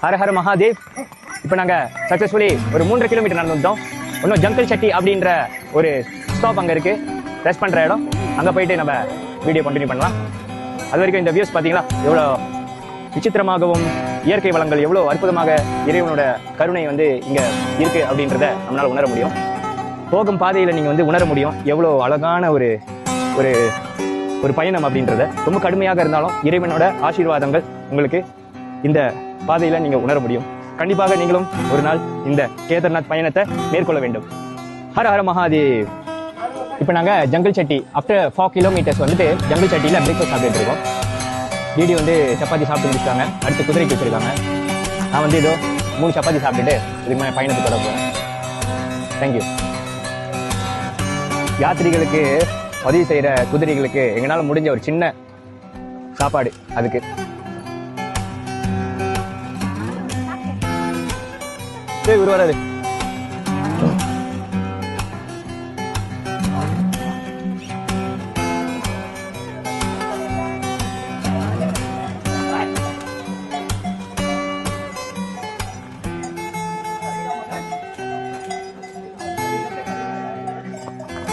ஹர ஹர மகாதேவ். இப்போ நாங்கள் சக்ஸஸ்ஃபுல்லி ஒரு 3.5 கிலோமீட்டர் நடந்து வந்தோம். இன்னும் ஜங்கல் சட்டி அப்படின்ற ஒரு ஸ்டாப் அங்கே இருக்கு, ரெஸ்ட் பண்ணுற இடம். அங்கே போயிட்டு நம்ம வீடியோ கண்டினியூ பண்ணலாம். அது வரைக்கும் இந்த வியூஸ் பார்த்தீங்களா எவ்வளோ விசித்திரமாகவும், இயற்கை வளங்கள் எவ்வளோ அற்புதமாக இறைவனோட கருணை வந்து இங்கே இருக்கு அப்படின்றத நம்மளால் உணர முடியும். போகும் பாதையில் நீங்கள் வந்து உணர முடியும் எவ்வளோ அழகான ஒரு ஒரு ஒரு பயணம் அப்படின்றத. ரொம்ப கடுமையாக இருந்தாலும் இறைவனோட ஆசீர்வாதங்கள் உங்களுக்கு இந்த பாதையில் நீங்கள் உணர முடியும். கண்டிப்பாக நீங்களும் ஒரு நாள் இந்த கேதார்நாத் பயணத்தை மேற்கொள்ள வேண்டும். ஹர ஹர மகாதேவ். இப்போ நாங்கள் ஜங்கல் சட்டி ஆஃப்டர் 4 கிலோமீட்டர்ஸ் வந்துட்டு ஜங்கல் சட்டியில் பிரேக்ஃபாஸ்ட் சாப்பிட்டு இருக்கோம். டிடி வந்து சப்பாத்தி சாப்பிட்டு முடிச்சிட்டாங்க, அடுத்து குதிரைக்கு வச்சிருக்காங்க. நான் வந்து ஏதோ 3 சப்பாத்தி சாப்பிட்டுட்டு இதுக்கு மேலே பயணத்தை தொடர போகிறேன். தேங்க்யூ. யாத்திரிகளுக்கு உதவி செய்கிற குதிரைகளுக்கு எங்களால் முடிஞ்ச ஒரு சின்ன சாப்பாடு அதுக்கு. இவர் வராது.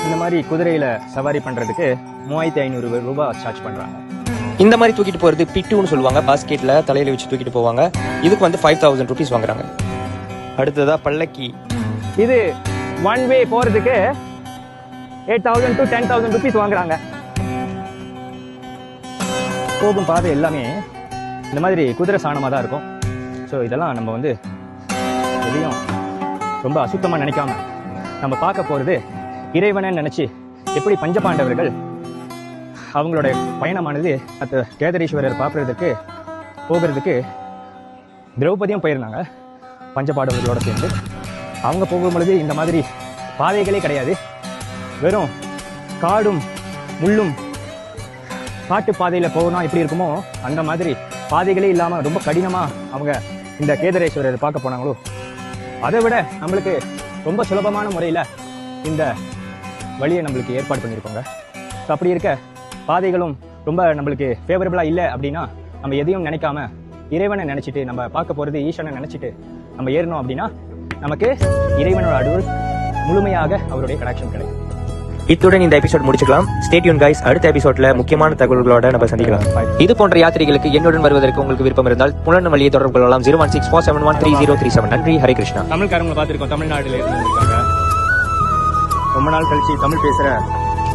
இந்த மாதிரி குதிரையில சவாரி பண்றதுக்கு 3500 ரூபாய் சார்ஜ் பண்றாங்க. இந்த மாதிரி தூக்கிட்டு போறது பிட்டுன்னு சொல்லுவாங்க. பாஸ்கெட்ல தலையில வச்சு தூக்கிட்டு போவாங்க. இதுக்கு வந்து 5000 rupees வாங்குறாங்க. அடுத்ததா பல்லக்கி. இது 1 வே போறதுக்கு 8000 to 10,000 rupees வாங்குறாங்க. போகும் பாதை எல்லாமே இந்த மாதிரி குதிரை சாணமாக தான் இருக்கும். ஸோ இதெல்லாம் நம்ம வந்து எதையும் ரொம்ப அசுத்தமாக நினைக்காம நம்ம பார்க்க போகிறது இறைவனை நினச்சி எப்படி பஞ்சபாண்டவர்கள் அவங்களோட பயணமானது அந்த கேதாரேஸ்வரர் பார்க்கறதுக்கு போகிறதுக்கு திரௌபதியும் போயிருந்தாங்க பஞ்சபாண்டவர்களோட சேர்ந்து. அவங்க போகும்பொழுது இந்த மாதிரி பாதைகளே கிடையாது, வெறும் காடும் முள்ளும். காட்டு பாதையில் போகணும் எப்படி இருக்குமோ அந்த மாதிரி பாதைகளே இல்லாமல் ரொம்ப கடினமாக அவங்க இந்த கேதாரேஸ்வரர் பார்க்க போனாங்களோ அதை விட நம்மளுக்கு ரொம்ப சுலபமான முறையில் இந்த வழியை நம்மளுக்கு ஏற்பாடு பண்ணியிருக்கோங்க. ஸோ அப்படி இருக்க பாதைகளும் ரொம்ப நம்மளுக்கு ஃபேவரபுளாக இல்லை அப்படின்னா நம்ம எதையும் நினைக்காம இறைவனை நினச்சிட்டு நம்ம பார்க்க போகிறது ஈஸ்வரனை நினச்சிட்டு நம்ம ஏறணும் அப்படின்னா நமக்கு இறைவனோட அருள் முழுமையாக அவருடைய கடாட்சம் கிடைக்கும். இத்துடன் இந்த எபிசோட் முடிச்சுக்கலாம். Stay tune guys. அடுத்த எபிசோட்ல முக்கியமான தகவல்களோட நம்ம சந்திக்கலாம். இது போன்ற யாத்திரைகளுக்கு என்னுடன் வருவதற்கு உங்களுக்கு விருப்பம் இருந்தால் புலன் வழியை தொடர்பு கொள்ளலாம். 01647133037. நன்றி. ஹரே கிருஷ்ணா. தமிழ்காரங்களை பார்த்துருக்கோம், தமிழ்நாட்டில் இருந்திருக்காங்க. ரொம்ப நாள் கழிச்சு தமிழ் பேசுகிற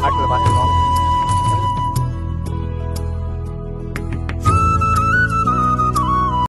ஆட்களை பார்த்துருக்கோம்.